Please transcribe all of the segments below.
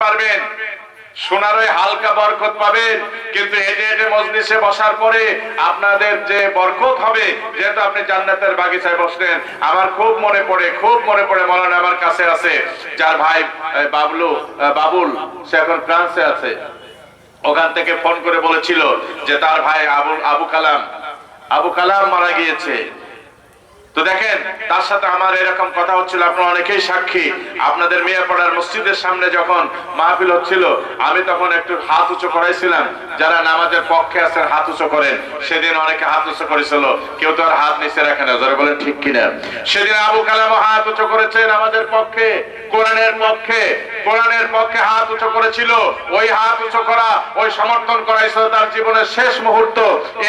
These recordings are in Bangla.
পারবেন, শোনার ওই হালকা বরকত পাবেন, কিন্তু হেঁটে হেঁটে মজলিসে বসার পরে আপনাদের যে বরকত হবে, যেহেতু আপনি জান্নাতের বাগিচায় বসলেন। আমার খুব মনে পড়ে মৌলানা আমার কাছে আছে, যার ভাই বাবুল, সে এখন ফ্রান্সে আছে। ওখান থেকে ফোন করে বলেছিল যে তার ভাই আবু কালাম মারা গিয়েছে। তো দেখেন, তার সাথে আমার এরকম কথা হচ্ছিল, আপনারা অনেকেই সাক্ষী। আপনাদের মিয়াপাড়ার মসজিদের সামনে যখন মাহফিল হচ্ছিল, আমি তখন একটু হাত উঁচু করাইছিলাম। যারা নামাজের পক্ষে আছেন হাত উঁচু করেন। সেদিন অনেকে হাত উঁচু করেছিল, কেউ তো আর হাত নিচে রাখে না, যারা বলেন ঠিক কিনা। সেদিন আবু কালাম হাত উঁচু করেছে নামাজের পক্ষে, কোরআনের পক্ষে হাত উঁচু করেছিল। ওই হাত উঁচু করা, ওই সমর্থন করাইছিল তার জীবনের শেষ মুহূর্ত।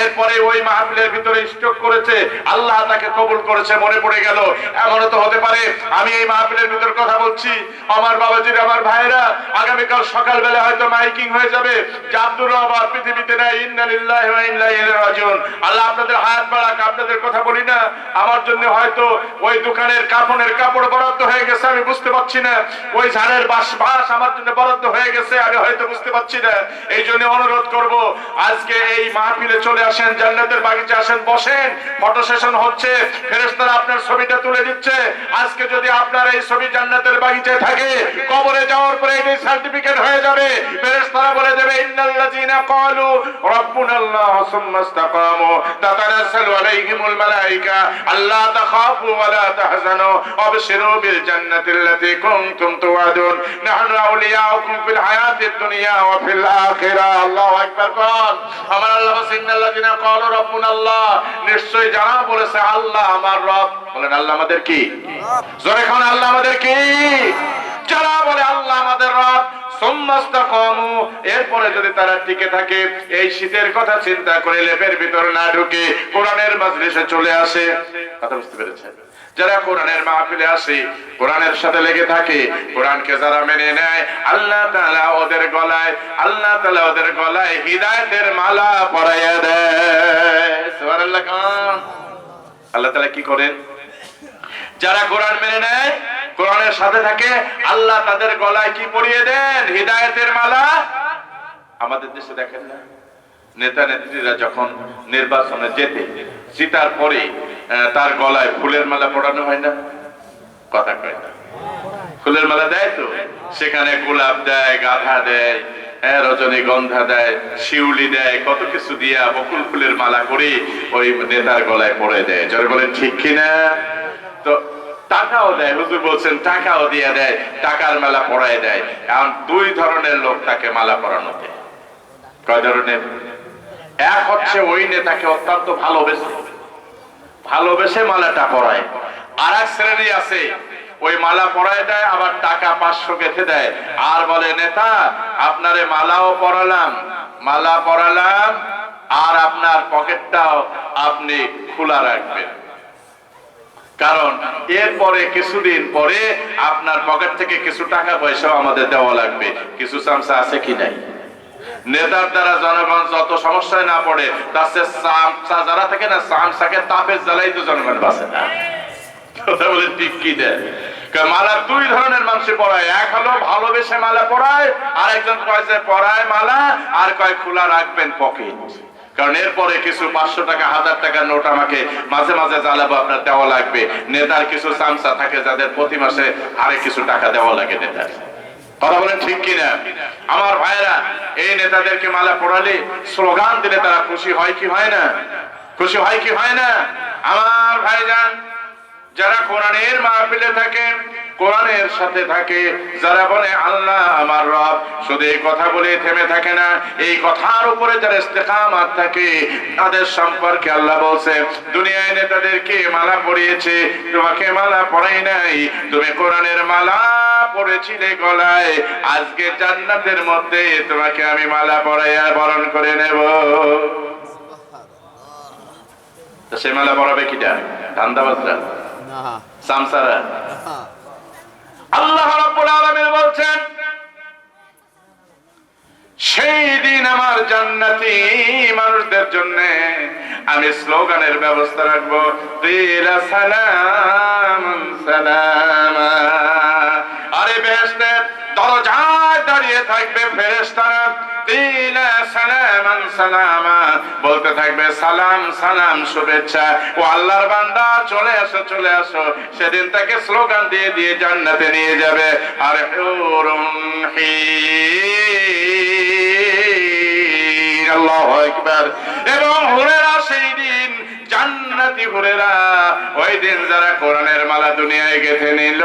এরপরে ওই মাহফিলের ভিতরে স্ট্রোক করেছে, আল্লাহ তাকে কবুল করেছে, মনে পড়ে গেল। এমনও তো হতে পারে আমি এই মাহফিলের ভিতর কথা বলছি, আমার বাবাজির, আমার ভাইরা, আগামীকাল সকালবেলা হয়তো মাইকিং হয়ে যাবে যে আব্দুর রব আর পৃথিবীতে নাই, ইন্না লিল্লাহি ওয়া ইন্না ইলাইহি রাজিউন। আল্লাহ আপনাদের হায়াত বাড়াক। আপনাদের কথা বলি না, আমার জন্য হয়তো ওই দোকানের কাফনের কাপড় বরাদ্দ হয়ে গেছে, আমি বুঝতে পারছি না। ওই ঝাড়ের বাঁশ আমার জন্য বরাদ্দ হয়ে গেছে, আমি হয়তো বুঝতে পারছি না। এই জন্য অনুরোধ করব, আজকে এই মাহফিলে চলে আসেন, জান্নাতের বাগিচা আসেন, বসেন। ফটো সেশন হচ্ছে, ফেরেশতারা আপনার ছবিটা তুলে দিচ্ছে। আজকে যদি আপনার এই ছবি জান্নাতের বাগিচায় থাকে, কবরে যাওয়ার পরে এই সার্টিফিকেট হয়ে যাবে। ফেরেশতারা বলে দেবে, ইন্নাল্লাযীনা ক্বালু রাব্বুনাল্লাহ সুম্মা ইসতাকামু তাতানাজ্জালু আলাইহিমুল মালায়েকা আল্লা তাখাফু ওয়া লা তাহজানু ওয়াবশিরু বিল জান্নাতিল্লাতী কুনতুম তুআদুন নাহনু আউলিয়াউকুম ফিল হায়াতিদ দুনিয়া ওয়া ফিল আখিরাহ। আল্লাহু আকবার। কোন আমার আল্লাহ বলেন, ইন্নাল্লাযীনা ক্বালু রাব্বুনাল্লাহ, নিশ্চয় যারা বলেছে আল্লাহ আমার রব। বলেন আল্লাহ আমাদের কি? জোরে কোন আল্লাহ আমাদের কি? যারা বলে আল্লাহ আমাদের রব, এরপরে যদি তারা টিকে থাকে, এই শীতের কথা চিন্তা করে লেপের ভিতর না ঢুকে কোরআনের মাজলিসে চলে আসে। কথা বুঝতে পেরেছেন? যারা কোরআনের মাহফিলে আসে, কোরআনের সাথে লেগে থাকে, কোরআনকে যারা মেনে নেয়, আল্লাহ তাআলা ওদের গলায় হিদায়াতের মালা পরাইয়া দেয়। সুবহানাল্লাহ। আল্লাহ তাআলা কি করেন? যারা কোরআন মেনে নেয়, কোরআনের সাথে থাকে, আল্লাহ তাদের গলায় কি পরিয়ে দেন? হিদায়াতের মালা। আমাদের দেশে দেখেন না, নেতা নেত্রীরা যখন নির্বাচনে জিতার পরে তার গলায় ফুলের মালা পরানো হয় না? কথা কয় না? ফুলের মালা দেয় তো, সেখানে গোলাপ দেয়, গাঁধা দেয়, রজনীগন্ধা দেয়, শিউলি দেয়, কত কিছু দিয়া বকুল ফুলের মালা করে ওই নেতার গলায় পরে দেয়। যারা বলেন ঠিক কিনা? তো টাকাও দেয়, হুজুর বলছেন টাকাও দিয়ে দেয়, টাকার মালা পরায় দেয়। এখন দুই ধরনের লোক তাকে মালা পরানো দেয়। কয় ধরনের? এক হচ্ছে ওই নেতাকে অত্যন্ত ভালোবেসে মালাটা পরায়। আর এক শ্রেণী আছে, ওই মালা পরায় দেয়, আবার টাকা 500 গেঁথে দেয়, আর বলে নেতা আপনারে মালা পরালাম, আর আপনার পকেটটাও আপনি খোলা রাখবেন, কারণ এরপরে কিছুদিন পরে আপনার পকেট থেকে কিছু টাকা পয়সাও আমাদের দেওয়া লাগবে। কিছু চামচা আছে কি নাই? নেতার দ্বারা জনগণ যত সমস্যায় না পড়ে, তার চেয়ে চামচা যারা থাকে না, চামচাকে তাপের জ্বালাই তো জনগণ বাঁচে না। কথা বলে ঠিক কি দেয়? মালা দুই ধরনের মানুষ পরায়। এক হলো ভালোবেসে মালা পরায়, আর একজন কয় যে পরায় মালা, আর কয় খোলা রাখবেন পকেট, কারণ এরপরে কিছু 500 টাকা 1000 টাকার নোট আমাকে মাঝে মাঝে জ্বালাবো, আপনার দেওয়া লাগবে। নেতার কিছু চামচা থাকে যাদের প্রতি মাসে আরে কিছু টাকা দেওয়া লাগে নেতার। কথা বলেন ঠিক কিনা? আমার ভাইরা, এই নেতাদেরকে মালা পরালে, স্লোগান দিলে তারা খুশি হয় কি হয় না? খুশি হয় কি হয় না? আমার ভাইজান, যারা কোরআনের মাহফিলে থাকে, কোরআনের সাথে থাকে, যারা বলে আল্লাহ আমার রব, শুধু এই কথা বলে থেমে থাকে না, এই কথার উপরে যারা ইস্তেকামাত থাকে, তাদের সম্পর্কে আল্লাহ বলছে, দুনিয়ায় নেতাদেরকে মালা পরিয়েছে, তোমাকে মালা পরাই নাই, তুমি কোরআনের মালা পরেছিলে গলায়, আজকে জান্নাতের মধ্যে তোমাকে আমি মালা পরাইয়া বরণ করে নেব। সে মালা পরাবে কিটা? ধান্দাবাজরা, সামসারা। আল্লাহ রাব্বুল আলামিন বলছেন, সেই দিন আমার জান্নাতি মানুষদের জন্য আমি স্লোগানের ব্যবস্থা রাখবো, দিলা সালাম সালামা। আরে বেহেশতের দরজায় দাঁড়িয়ে থাকবে ফেরেশতারা কিলা সালামান সালামা, বলতে থাকবে সালাম সালাম শুভেচ্ছা, ও আল্লাহর বান্দা চলে আসো চলে আসো। সেদিন তাকে স্লোগান দিয়ে দিয়ে জান্নাতে নিয়ে যাবে। আর হুরুন হিন, আল্লাহু আকবার। এবং হুরেরা সেই দিন জান্নাতি হুরেরা, ওই দিন যারা কোরআনের মালা দুনিয়ায় গেঁথে নিল,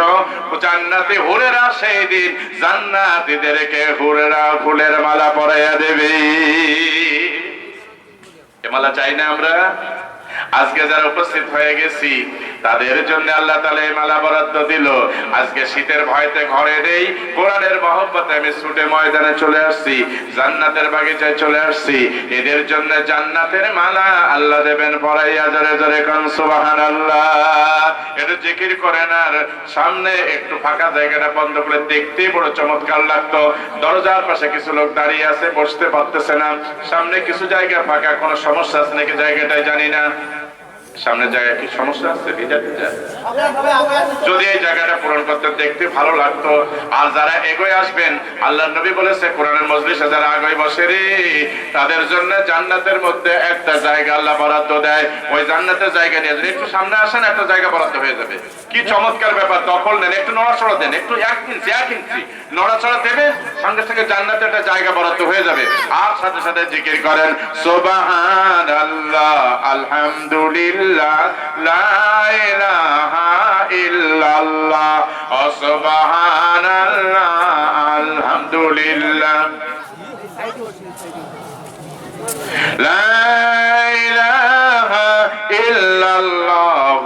জান্নাতি হুরেরা সেই দিন জান্নাতীদেরকে হুরেরা ফুলের মালা পরাইয়া দেবে। এ মালা চাই না আমরা? আজকে যারা উপস্থিত হয়ে গেছি তাদের জন্য আল্লাহ তাআলা এই মালা বরাদ্দ দিল। আজকে শীতের ভয়তে ঘরে নেই, কোরআনের মহব্বতে আমি ছুটে ময়দানে চলে আসছি, জান্নাতের বাগিচায় চলে আসছি। এদের জন্য জান্নাতের মালা আল্লাহ দেবেন পরাইয়া। জোরে জোরে কোন সুবহানাল্লাহ। একটু জিকির করেন। আর সামনে একটু ফাঁকা জায়গাটা বন্ধ করে দেখতেই বড় চমৎকার লাগতো। দরজার পাশে কিছু লোক দাঁড়িয়ে আছে, বসতে পারতেছে না। সামনে কিছু জায়গা ফাঁকা, কোনো সমস্যা আছে নাকি জায়গাটায় জানি না। সামনে জায়গায় কি সমস্যা আছে? যদি এই জায়গাটা পূরণ করতে দেখতে ভালো লাগতো। আর যারা এগোয় আসবেন, আল্লাহর নবী বলেছে কোরআনের মজলিসে যারা আগে বসে রে, তাদের জন্য জান্নাতের মধ্যে একটা জায়গা আল্লাহ বরাদ্দ দেয়। ওই জান্নাতের জায়গা নিয়ে যদি একটু সামনে আসেন, একটা জায়গা বরাদ্দ হয়ে যাবে। কি চমৎকার ব্যাপার! দখল নেন, একটু নড়াচড়া দেন, একটু 1 ইঞ্চি নড়াচড়া দেবে, সঙ্গে সঙ্গে জান্নাতে একটা জায়গা বরাদ্দ হয়ে যাবে। আর সাথে সাথে জিকির করেন সুবহানাল্লাহ, আলহামদুলিল্লাহ, লা ইলাহা ইল্লাল্লাহ, সুবহানাল্লাহ, আলহামদুলিল্লাহ, লা ইলাহা ইল্লাল্লাহ,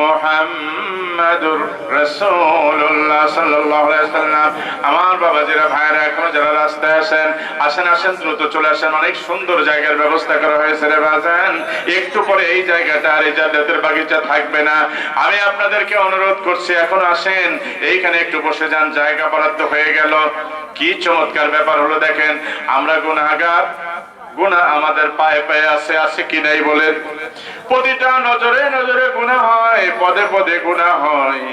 মুহাম্মাদুর রাসূলুল্লাহ সাল্লাল্লাহু আলাইহি ওয়াসাল্লাম। আমার বাবাজিরা, ভাইরা, এখনো যারা রাস্তায় আসেন, আসেন আসেন, দ্রুত চলে আসেন। অনেক সুন্দর জায়গার ব্যবস্থা করা হয়েছে রে বাজান। একটু পরে এই জায়গাটা আর এই জান্নাতের বাগিচা থাকবে না। আমি আপনাদেরকে অনুরোধ করছি, এখন আসেন, এইখানে একটু বসে যান, জায়গা বরাদ্দ হয়ে গেল। কি চমৎকার ব্যাপার হলো দেখেন। আমরা গুনাহগার, গুনাহ আমাদের পায়ে পায়ে আছে, আছে কি নাই বলেন? প্রতিটা নজরে নজরে গুনাহ হয়, পদে পদে গুনাহ হয়।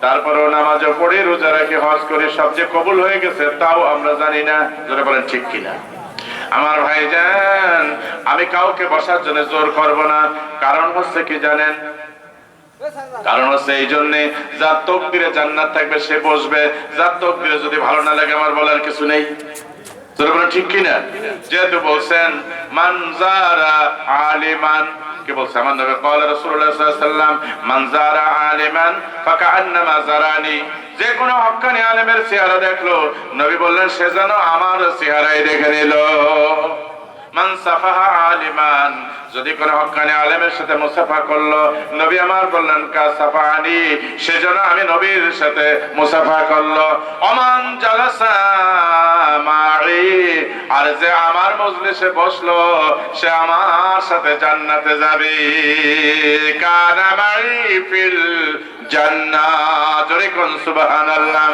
তারপরেও নামাজও পড়ি, রোজা রাখি, হজ করি, সবচেয়ে কবুল হয়ে গেছে তাও আমরা জানি না। জোরে বলেন ঠিক কিনা? আমার ভাইজান, আমি কাউকে বসার জন্য জোর করব না। কারণ হচ্ছে কি জানেন? কারণ হচ্ছে এই জন্যে যার তকদিরে জান্নাত থাকবে সে বসবে, যার তকদিরে যদি ভালো না লাগে আমার বলার কিছু নেই। ঠিক কিনা? যেহেতু বলছেন মান যারা আলিমান, কে বলছে? আমার নবী قال রাসূলুল্লাহ সাল্লাল্লাহু আলাইহি ওয়াসাল্লাম মান যারা আলিমান ফাকান্নামা যারানি। যে কোনো হক্কানি আলেমের চেহারা দেখলো, নবী বললেন সে যেন আমার চেহারাই দেখে নিল। মান সাফাহা আলিমান, যদি কোনো হক্কানি আলেমের সাথে মুসাফা করলো, নবী আমার বললেন কা সাফানি, সেজন্য আমি নবীর সাথে মুসাফা করলো। ওমান জালাসা মাই, আর যে আমার মজলিসে বসলো সে আমার সাথে জান্নাতে যাবে। কানা মাই ফিল জান্নাত, জোরে কোন সুবহানাল্লাহ।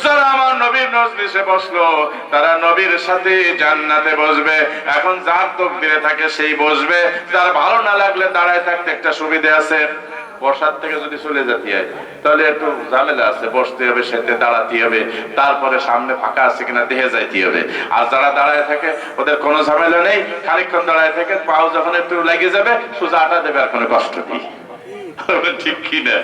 যারা আমার নবীর মজলিসে বসলো তারা নবীর সাথে জান্নাতে বসবে। এখন যার তকদিরে থাকে সেই বসবে, যার ভালো না লাগলে দাঁড়ায় থাকতে একটা সুবিধা আছে। বসার থেকে যদি চলে যেতে হয় তাহলে একটু ঝামেলা আছে, বসতে হবে, সেতে দাঁড়াতে হবে, তারপরে সামনে ফাঁকা আছে কিনা দেখে যাইতে হবে। আর যারা দাঁড়ায় থাকে ওদের কোনো ঝামেলা নেই, খানিকক্ষণ দাঁড়ায় থাকে, পাও যখন একটু লেগে যাবে সোজা আটা দেবে, আর কোনো কষ্ট নেই। ঠিক কিনা?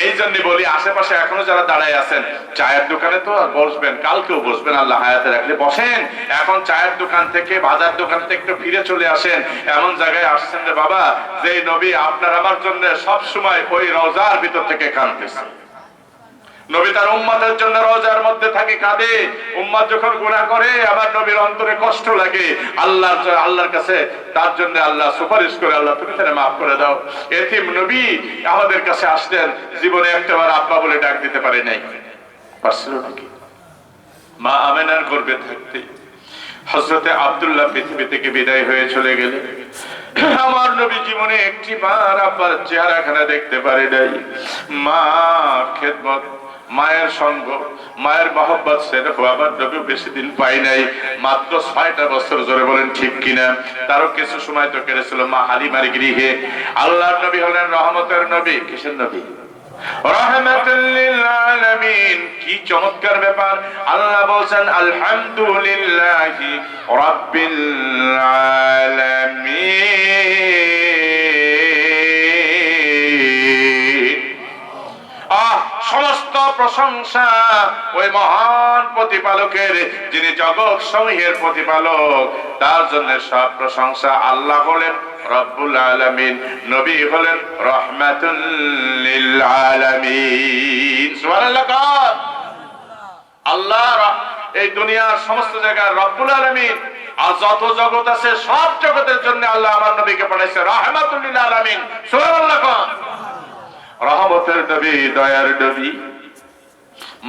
এই জন্য বলি, আশেপাশে এখনো যারা দাঁড়ায় আছেন, চায়ের দোকানে তো বসবেন, কালকেও বসবেন, আল্লাহ হায়াতে রাখলে বসেন। এখন চায়ের দোকান থেকে, বাজার দোকান থেকে একটু ফিরে চলে আসেন। এমন জায়গায় আসছেন রে বাবা, যে নবী আপনার আমার জন্য সব সময় ওই রওজার ভিতর থেকে কাঁদতেছে। নবী তার উম্মতের জন্য রওজার মধ্যে থাকে, কাঁদে। উম্মত যখন গুনাহ করে আমার নবীর অন্তরে কষ্ট লাগে। আল্লাহর কাছে তার জন্য আল্লাহ সুপারিশ করে, আল্লাহ তুমি তারে মাফ করে দাও। এতিম নবী আমাদের কাছে আসলেন, জীবনে একটাবার আব্বা বলে ডাক দিতে পারে নাই, পারছিল নাকি? মা আমেনার গর্ভে থাকতে হযরতে আব্দুল্লাহ পৃথিবী থেকে বিদায় হয়ে চলে গেলেন। আমার নবী জীবনে একটি বার আব্বার চেহারাখানা দেখতে পারে নাই। মা খেদমত, মায়ের সঙ্গ, মায়ের মহব্বত সেরকম আমার নবী বেশি দিন পাই নাই, মাত্র 6টা বছর। জোরে বলেন ঠিক কিনা? তারও কিছু সময় তো কেটেছিল মা হালিমার গৃহে। আল্লাহর নবী হলেন রহমতের নবী। কিসের নবী? রাহমাতুল লিল আলামিন। কি চমৎকার ব্যাপার! আল্লাহ বলেন আলহামদুলিল্লাহি রাব্বিল আলামিন। সমস্ত প্রশংসা ওই মহান প্রতিপালকের, যিনি জগৎ সমূহের প্রতিপালক, তার জন্য সব প্রশংসা। আল্লাহ হলেন রব্বুল আলামিন, নবী হলেন রাহমাতুল লিল আলামিন। সুবহানাল্লাহ। আল্লাহ এই দুনিয়ার সমস্ত জায়গায় রব্বুল আলামিন, আর যত জগৎ আছে সব জগতের জন্য আল্লাহ আমার নবীকে পাঠাইছে রাহমাতুল লিল আলামিন। সুবহানাল্লাহ। রহমতের নবী, দয়ার নবী,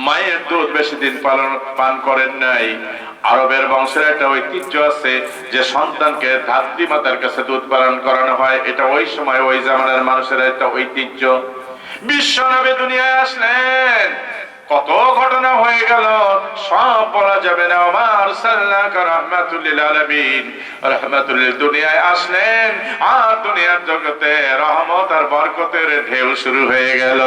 মায়ের দুধ বেশি দিন পান করেন নাই। আরবের বংশের একটা ঐতিহ্য আছে যে সন্তানকে ধাত্রী মাতার কাছে দুধ পালন করানো হয়। এটা ওই সময় ওই জামানার মানুষের একটা ঐতিহ্য। বিশ্ব নবী দুনিয়ায় আসলেন, কত ঘটনা হয়ে গেল, সব বলা যাবে না। আমার সাল্লাল্লাহু রাহমাতুল লিল আলামিন, রাহমাতুল লিল দুনিয়ায় আসলেন, আর দুনিয়ার জগতে রহমত আর বরকতের ঢেউ শুরু হয়ে গেল।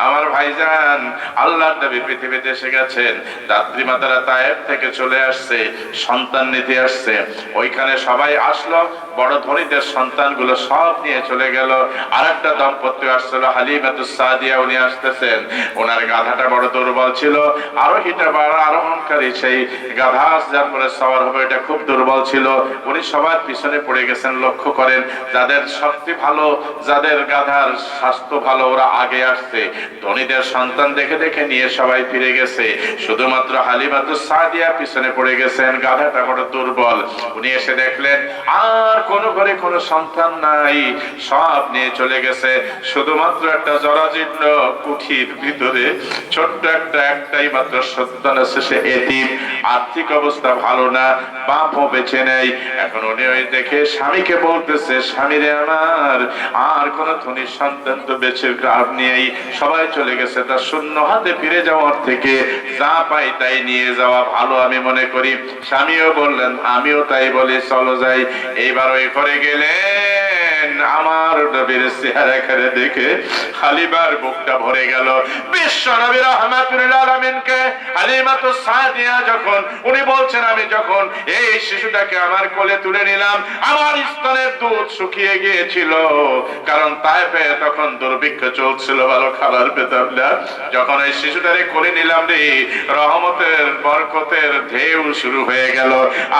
আমার ভাইজান, আল্লাহর নবী পৃথিবীতে এসে গেছেন। দাত্রী মাতারা তায়েফ থেকে চলে আসছে, সন্তান নিতে আসছে। ওইখানে সবাই আসলো, বড় ধনীদের সন্তানগুলো সব নিয়ে চলে গেল। আরেকটা দম্পতি আসছিল, হালিমাতুস সাদিয়া, উনি আসতেছেন। ওনার গাধাটা বড় দুর্বল ছিল, আরোহীটা বড় আরোহণকারী, সেই গাধা যার পরে সওয়ার হবে এটা খুব দুর্বল ছিল। উনি সবার পিছনে পড়ে গেছেন। লক্ষ্য করেন, যাদের শক্তি ভালো, যাদের গাধার স্বাস্থ্য ভালো, ওরা আগে আসছে। ধনীদের সন্তান দেখে দেখে নিয়ে সবাই ফিরে গেছে, শুধুমাত্র হালিমাতুস সাদিয়া পিছনে পড়ে গেছেন। গাধাটা বড় দুর্বল। উনি এসে দেখলেন আর কোন ঘরে কোনো সন্তান নাই, সব নিয়ে চলে গেছে। শুধুমাত্র একটা জরাজীর্ণ কুঠির ভিতরে ছোট্ট একটাই মাত্র সন্তান আছে, সে এতিম, আর্থিক অবস্থা ভালো না, বাপও বেঁচে নেই। এখন উনি ওই দেখে স্বামীকে বলতেছে, স্বামীরে আমার, আর কোন ধনী সন্তান তো বেঁচে আর নেই, সবাই চলে গেছে। তার শূন্য হাতে ফিরে যাওয়ার থেকে যা পাই তাই নিয়ে যাওয়া ভালো আমি মনে করি। স্বামীও বললেন, আমিও তাই বলি, চলো যাই। এইবার ওই ঘরে গেলেন, আমার নবীর চেহারা করে দেখে হালিমার বুকটা ভরে গেল। বিশ্ব নবী রাহমাতুল লিল আলামিনকে হালিমাতুস সাদিয়া যখন উনি বলছেন, আমি যখন এই শিশুটাকে আমার কোলে তুলে নিলাম, আমার স্তনের দুধ শুকিয়ে গিয়েছিল, কারণ তায়েফে তখন দুর্ভিক্ষ চলছিল, ভালো খাবার পেতাম না। যখন এই শিশুটারে কোলে নিলাম রে, রহমতের বরকতের ঢেউ শুরু হয়ে গেল।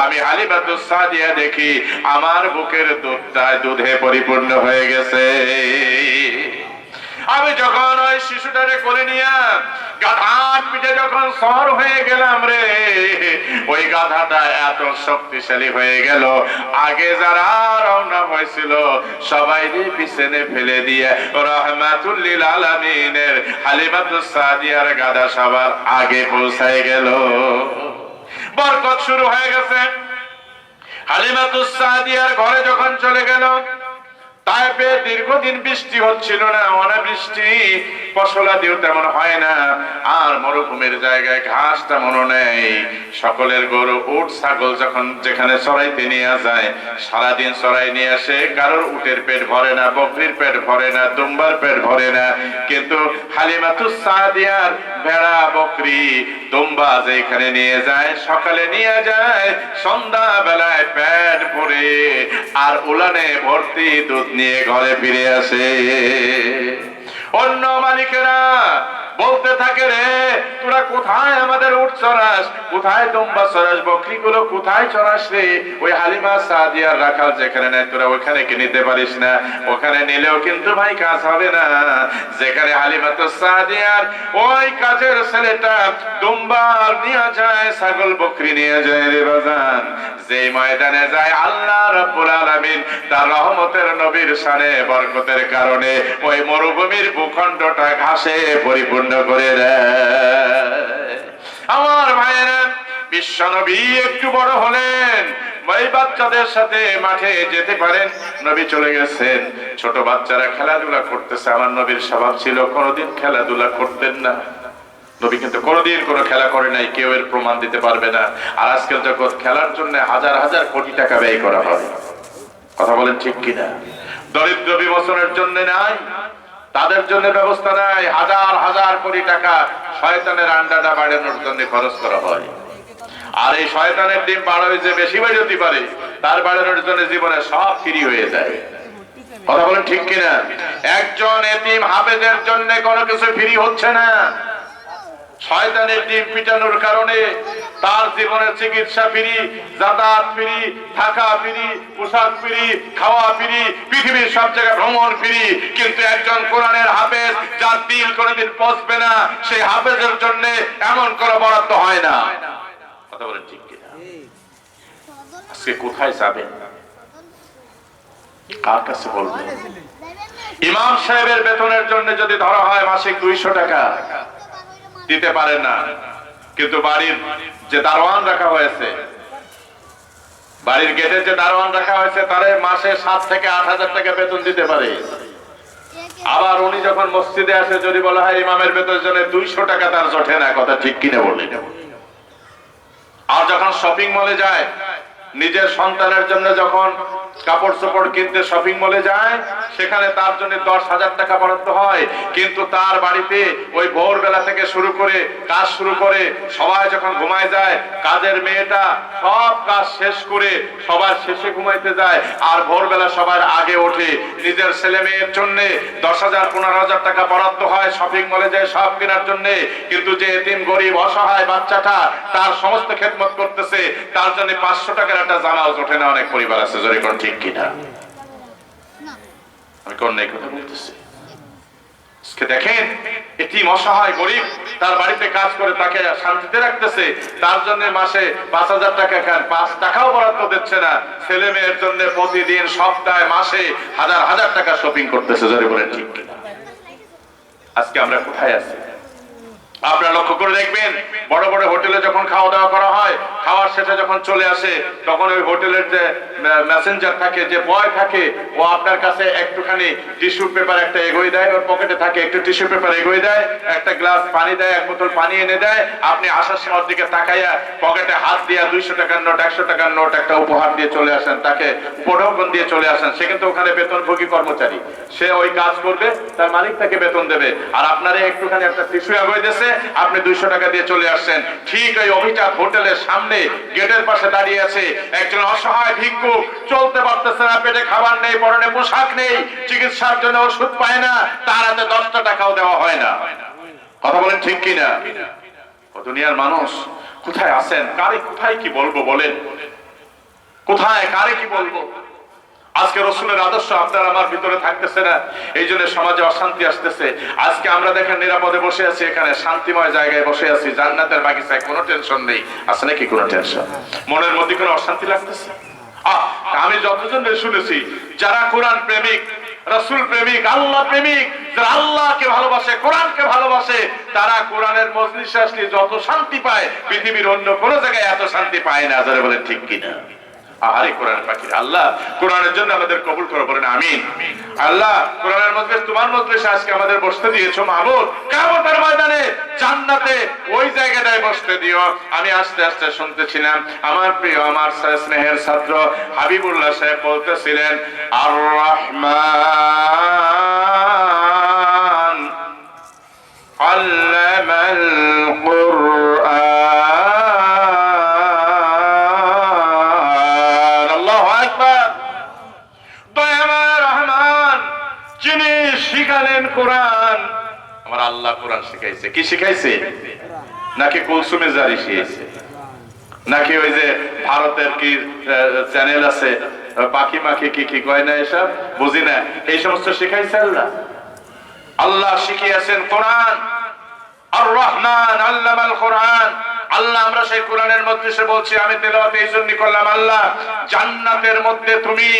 আমি হালিমাতুস সাদিয়া দেখি আমার বুকের দুধে পরিপূর্ণ হয়ে গেছে। আমি যখন ওই শিশুটারে কোলে নিয়ে গাধার পিঠে যখন সওয়ার হয়ে গেলাম রে, ওই গাধাটা এত শক্তিশালী হয়ে গেল, আগে যারা রওনা হয়েছিল সবাই পিছনে ফেলে দিয়ে রাহমাতুল লিল আলামিনের হালিমাতুস সাদিয়ার গাধা সবার আগে পৌঁছায় গেল। বরকত শুরু হয়ে গেছে। হালিমাতুস সাদিয়ার ঘরে যখন চলে গেল, তাইপে দীর্ঘদিন বৃষ্টি হচ্ছিল না, অনাবৃষ্টি, ফসলাদিও তেমন হয় না, আর মরুভূমির জায়গায় ঘাস তেমনও নেই। সকলের গরু, উট, ছাগল যখন যেখানে চড়াইতে নিয়ে যায়, সারাদিন চড়াই নিয়ে আসে। কারোর উটের পেট ভরে না, বকরির পেট ভরে না, দুম্বার পেট ভরে না। কিন্তু হালিমাতুস সাদিয়ার ভেড়া, বকরি, দুম্বা যেখানে নিয়ে যায়, সকালে নিয়ে যায়, সন্ধ্যা বেলায় পেট ভরে আর উলানে ভর্তি দুধ নিয়ে ঘরে ফিরে আসে। অন্য মালিকেরা বলতে থাকে, রে তোরা কোথায় আমাদের উট চড়াস, কোথায় দুম্বা চড়াস, বকরিগুলো কোথায় চড়াস রে? ওই হালিমা সাদিয়ার রাখাল যেখানে নেয় তোরা ওইখানে কি নিতে পারিস না? ওখানে নিলেও কিন্তু ভাই কাজ হবে না। যেখানে হালিমাতুস সাদিয়ার ওই কাজের ছেলেটা দুম্বা নিয়ে যায়, ছাগল বকরি নিয়ে যায় রে বাজান, যে ময়দানে যায় আল্লাহ রাব্বুল আলামিন তার রহমতের নবীর শানে বরকতের কারণে ওই মরুভূমির ভূখণ্ডটা ঘাসে পরিপূর্ণ করে দেয়। আমার ভাইয়েরা, বিশ্ব নবী একটু বড় হলেন, ওই বাচ্চাদের সাথে মাঠে যেতে পারেন। নবী চলে গেছেন, ছোট বাচ্চারা খেলাধুলা করতেছে। আমার নবীর স্বভাব ছিল কোনোদিন খেলাধুলা করতেন না। নবী কিন্তু কোনোদিন কোনো খেলা করে নাই, কেউ এর প্রমাণ দিতে পারবে না। আর আজকের জগৎ খেলার জন্য হাজার হাজার কোটি টাকা ব্যয় করা হয়। কথা বলেন ঠিক কিনা? দরিদ্র বিমোচনের জন্য নাই, তাদের জন্য ব্যবস্থা নাই। হাজার হাজার কোটি টাকা শয়তানের আন্ডাটা বাড়ানোর জন্য খরচ করা হয়। আর এই শয়তানের ডিম বাড়াবে যে বেশি বাড়তে পারে, তার বাড়ানোর জন্য জীবনে সব ফ্রি হয়ে যায়। কথা বলেন ঠিক কিনা? একজন এতিম হাফেজের জন্য কোনো কিছু ফ্রি হচ্ছে না। শয়তানের ডিম পিটানোর কারণে তার জীবনের চিকিৎসা ফ্রি, যাতায়াত ফ্রি, থাকা ফ্রি, পোশাক ফ্রি, খাওয়া ফ্রি, পৃথিবীর সব জায়গায় ভ্রমণ ফ্রি। কিন্তু একজন কোরআনের হাফেজ যার দিল কোনোদিন পচবে না, সেই হাফেজের জন্য এমন কোনো বরাদ্দ হয় না। কথা বলেন ঠিক কিনা? আজকে কোথায় যাবেন, কার কাছে বলবেন? ইমাম সাহেবের বেতনের জন্য যদি ধরা হয় মাসিক 200 টাকা, দিতে পারে না। কিন্তু বাড়ির যে দারোয়ান রাখা হয়েছে, বাড়ির গেটে যে দারোয়ান রাখা হয়েছে, তারে মাসে 7 থেকে 8,000 টাকা বেতন দিতে পারে। আবার উনি যখন মসজিদে আসে, যদি বলা হয় ইমামের বেতনের জন্য 200 টাকা, তার জোটে না। কথা ঠিক কিনা বললেন? আর যখন শপিং মলে যায়, নিজের সন্তানের জন্য যখন কাপড় চোপড় কিনতে শপিং মলে যায়, সেখানে তার জন্য 10,000 টাকা বরাদ্দ হয়। কিন্তু তার বাড়িতে ওই ভোরবেলা থেকে শুরু করে কাজ শুরু করে সবাই যখন ঘুমায় যায়, কাজের মেয়েটা সব কাজ শেষ করে সবার শেষে ঘুমাইতে যায়, আর ভোরবেলা সবার আগে ওঠে। নিজের ছেলে মেয়ের জন্য 10,000 15,000 টাকা বরাদ্দ হয় শপিং মলে যায় সব কেনার জন্য। কিন্তু যে এতিম গরিব অসহায় বাচ্চাটা তার সমস্ত খেদমত করতেছে, তার জন্য 500 টাকার একটা জামাও জোটে না। অনেক পরিবার আছে, জোরে কোন ঠিক কিনা? আমি কোন নাই কথা বলতেছি। দেখেন, এতিম অসহায় গরিব তার বাড়িতে কাজ করে তাকে শান্তিতে রাখতেছে, তার জন্য মাসে 5,000 টাকা খান, 5 টাকাও বরাদ্দ দিচ্ছে না। ছেলে মেয়ের জন্য প্রতিদিন সপ্তাহে মাসে হাজার হাজার টাকা শপিং করতেছে, জোরে বলেন ঠিক কিনা? আজকে আমরা কোথায় আছি? আপনারা লক্ষ্য করে দেখবেন, বড় বড় হোটেলে যখন খাওয়া দাওয়া করা হয়, খাওয়ার শেষে যখন চলে আসে, তখন ওই হোটেলের যে মেসেঞ্জার থাকে, যে বয় থাকে, ও আপনার কাছে একটুখানি টিস্যু পেপার একটা এগোয় দেয়, ওর পকেটে থাকে একটু টিস্যু পেপার এগোয় দেয়, একটা গ্লাস পানি দেয়, 1 বোতল পানি এনে দেয়। আপনি আসার সময় দিকে তাকাইয়া পকেটে হাত দিয়া 200 টাকার নোট, 100 টাকার নোট একটা উপহার দিয়ে চলে আসেন, তাকে উপঢৌকন দিয়ে চলে আসেন। সে কিন্তু ওখানে বেতনভোগী কর্মচারী, সে ওই কাজ করবে, তার মালিক তাকে বেতন দেবে। আর আপনারা একটুখানি একটা টিস্যু এগোয় দিয়েছে, আপনি 200 টাকা দিয়ে চলে আসছেন। ঠিক ওই অভিজাত হোটেলের সামনে গেটের পাশে দাঁড়িয়ে আছে একজন অসহায় ভিক্ষুক, চলতে পারতেছে না, পেটে খাবার নেই, পরনে পোশাক নেই, চিকিৎসার জন্য ওষুধ পায় না, তার হাতে 10 টাকাও দেওয়া হয় না। কথা বলেন ঠিক কিনা? দুনিয়ার মানুষ কোথায় আছেন, কারে কোথায় কি বলবো বলেন? কোথায় কারে কি বলবো? আজকে রসুলের আদর্শ আপনার আমার ভিতরে থাকতেছে না, এই জন্য সমাজে অশান্তি আসতেছে। আজকে আমরা দেখেন নিরাপদে বসে আছি, এখানে শান্তিময় জায়গায় বসে আছি, জান্নাতের বাগিচায়, কোনো টেনশন নেই। আছে নাকি কোনো টেনশন? মনের মধ্যে কোনো অশান্তি লাগতেছে? আমি যতজন শুনেছি, যারা কোরআন প্রেমিক, রাসূল প্রেমিক, আল্লাহ প্রেমিক, যারা আল্লাহকে ভালোবাসে, কোরআনকে ভালোবাসে, তারা কোরআনের মজলিসে আসলে যত শান্তি পায়, পৃথিবীর অন্য কোনো জায়গায় এত শান্তি পায় না। যারা বলেন ঠিক কিনা? আরে কোরআন পাখির আল্লাহ কোরআনের জন্য আমাদের কবুল করো, বলেন আমিন। আল্লাহ কোরআনের মজলিস, তোমার মজলিসে আজকে আমাদের বসতে দিয়েছো মাহবুব, কিয়ামতের ময়দানে জান্নাতে ওই জায়গাটায় বসতে দিও। আমি আস্তে আস্তে শুনতেছিলাম, আমার প্রিয়, আমার স্নেহের ছাত্র হাবিবুল্লাহ সাহেব বলতেছিলেন, আর রহমান আল্লামাল কুরআন। কোরআন, আমার আল্লাহ কোরআন শিখাইছে। কি শিখাইছে? নাকি কুলসুমে জারি শিখাইছে? নাকি ওই যে ভারতের কি চ্যানেল আছে, পাখি মাখি কি কি কয় না, এসব বুঝি না, এই সমস্ত শিখাইছে আল্লাহ? আল্লাহ শিখিয়েছেন কোরআন। আর রহমান আল্লামাল কোরআন। আল্লাহ, আমরা সেই কোরআনের মজলিসে বলছি, আমি তেলাওয়াত এই জন্য করলাম, আল্লাহ জান্নাতের মধ্যে তুমি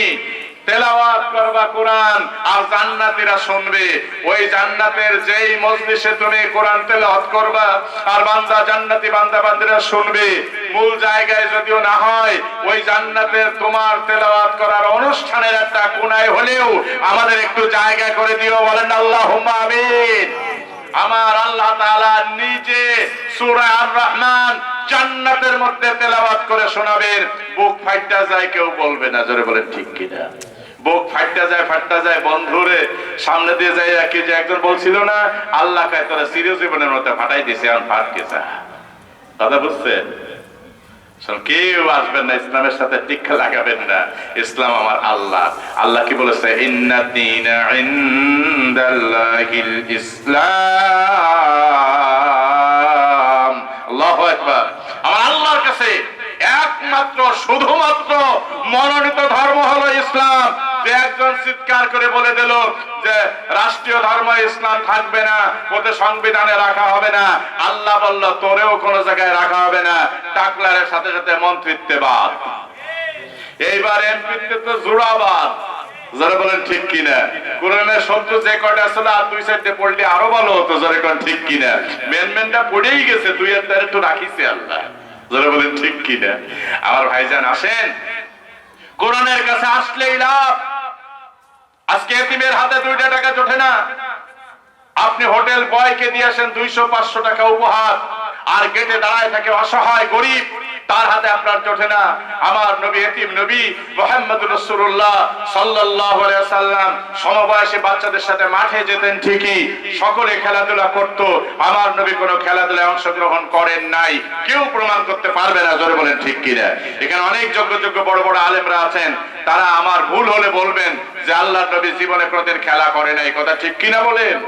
তেলাওয়াত করবা কোরআন, আর জান্নাতীরা শুনবে। ওই জান্নাতের যেই মজলিসে তুমি কোরআন তেলাওয়াত করবা, আর বান্দা জান্নাতি বান্দা বান্দীরা শুনবে, মূল জায়গায় যদিও না হয়, ওই জান্নাতের তোমার তেলাওয়াত করার অনুষ্ঠানের একটা কোণায় হলেও আমাদের একটু জায়গা করে দিও, বলেন আল্লাহুম্মা আমিন। আমার আল্লাহ তাআলা নিজে সূরা আর রহমান জান্নাতের মধ্যে তেলাওয়াত করে শোনাবেন, বুক ফাইটা যায়, কেউ বলবে না। জোরে বলেন ঠিক কিনা? বুক ফাইটা যায়, ফাটটা যায়। বন্ধুরে, সামনে দিয়ে যাই কি যে একজন বলছিল না, আল্লাহ কায় তোরা চিরজীবনের মধ্যে ফাটাই দিছে, এখন ফাটকে যা। কথা বুঝছেন? কেউ আসবেন না, ইসলামের সাথে টিক্কা লাগাবেন না। ইসলাম আমার আল্লাহ। আল্লাহ কি বলেছে? ইন্নাদ-দীনা ইনদাল্লাহিল ইসলাম। আল্লাহু আকবার। আমার আল্লাহর কাছে একমাত্র শুধুমাত্র মনোনীত ধর্ম হলো ইসলাম। যে একজন চিৎকার করে বলে দিল যে রাষ্ট্রীয় ধর্ম ইসলাম থাকবে না, ওতে সংবিধানে রাখা হবে না, আল্লাহ বলল তোরেও কোন জায়গায় রাখা হবে না, টাকলারের সাথে সাথে মন্ত্রিত্বে বাদ, এইবার এমপিতে তো জোড়াবাদ। যারা বলেন ঠিক কিনা? কোরআনের শব্দ যে কয়টা ছিল আর দুই সাইডে পড়লে আরো ভালো হতো। যারা কোন ঠিক কিনা? মেনমেনটা পড়েই গেছে, দুই আর তার একটু রাখিছে আল্লাহ। যারা বলেন ঠিক কিনা? আমার ভাইজান আসেন, কোরআনের কাছে আসলেই লাভ। আজকে এতিমের হাতে 2টা টাকা জোটে না, আপনি হোটেল বয়কে দিয়ে আসেন 200-500 টাকা উপহার, আর গেটে দাঁড়ায় থাকে অসহায় গরিব, তার হাতে আপনার জোটে না। আমার নবী এতিম নবী মুহাম্মদুর রাসূলুল্লাহ সাল্লাল্লাহু আলাইহি ওয়াসাল্লাম সমবয়সী বাচ্চাদের সাথে মাঠে যেতেন ঠিকই, সকলে খেলাধুলা করত, আমার নবী কোনো খেলাধুলায় অংশগ্রহণ করেন নাই। কেউ প্রমাণ করতে পারবে না। জোরে বলেন ঠিক কিনা? এখানে অনেক যোগ্য যোগ্য বড় বড় আলেমরা আছেন, তারা আমার ভুল হলে বলবেন যে আল্লাহর নবী জীবনে কোনোদিন খেলা করে নাই। কথা ঠিক কিনা বলেন?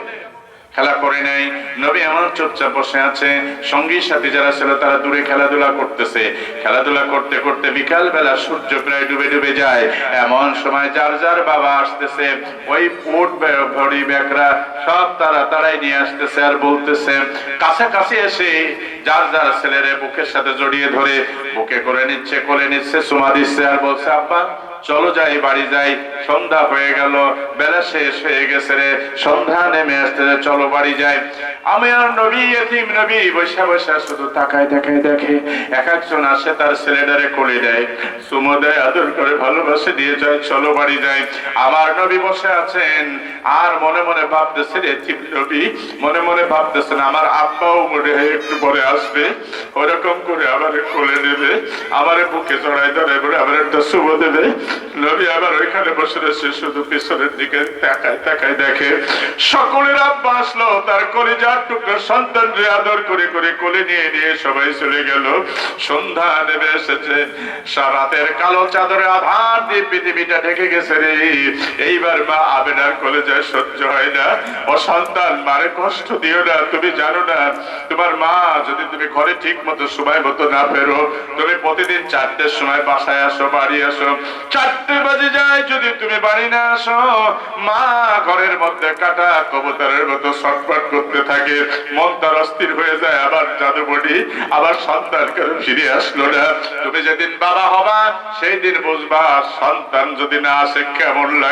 খেলা করে নাই। নবী এমন চুপচাপ বসে আছে, সঙ্গী সাথী যারা ছিল তারা দূরে খেলাধুলা করতেছে। খেলাধুলা করতে করতে বিকাল বেলা সূর্য প্রায় ডুবে ডুবে যায়, এমন সময় যার যার বাবা আসতেছে, ওই উট ভরি বেকরা সব তারাই নিয়ে আসতেছে আর বলতেছে, কাছাকাছি এসে যার যার ছেলেরে বুকের সাথে জড়িয়ে ধরে বুকে করে নিচ্ছে, কোলে নিচ্ছে, চুমা দিচ্ছে আর বলছে, আব্বা চলো যাই, বাড়ি যাই, সন্ধ্যা হয়ে গেল, বেলা শেষ হয়ে গেছে রে, সন্ধ্যা নেমে আসতে, চলো বাড়ি যাই। আমি আর নবী এতিম নবী বসে বসে শুধু তাকায় তাকায় দেখে, এক একজন আসে তার ছেলেটারে কোলে দেয়, চুমো দেয়, আদর করে ভালোবাসে দিয়ে যায়, চলো বাড়ি যাই। আমার নবী বসে আছেন আর মনে মনে ভাবতেছেন, এতিম নবী মনে মনে ভাবতেছেন আমার আব্বাও মনে হয় একটু পরে আসবে, ওরকম করে আমার কোলে নেবে, আমার বুকে জড়াই ধরে বলে আমার একটা চুমো দেবে। নবী আবার ওইখানে বসে রয়েছে, শুধু পিছনের দিকে তাকায় তাকায় দেখে সকলের আব্বা আসলো, তার কলিজার টুকরো সন্তানরে আদর করে করে কোলে নিয়ে নিয়ে সবাই চলে গেল। সন্ধ্যা নেমে এসেছে, রাতের কালো চাদরে আধার দিয়ে পৃথিবীটা ঢেকে গেছে রে। এইবার মা আবেনার কলিজায় সহ্য হয় না, ও সন্তান মারে কষ্ট দিও না, তুমি জানো না তোমার মা যদি তুমি ঘরে ঠিক মতো সময় মতো না ফেরো, তুমি প্রতিদিন 4টের সময় বাসায় আসো, বাড়ি আসো, 4টে বাজে যায়, যদি তুমি বাড়ি না আসো, মা ঘরের মধ্যে কাটা কবুতরের মতো ছটফট করতে থাকে, মন তার অস্থির হয়ে যায়, আবার জাদুবটি, আবার সন্তান কেন ফিরে আসলো না। তুমি যেদিন বাবা হবা সেই দিন বুঝবা সন্তান যদি না আসে কেমন লাগে।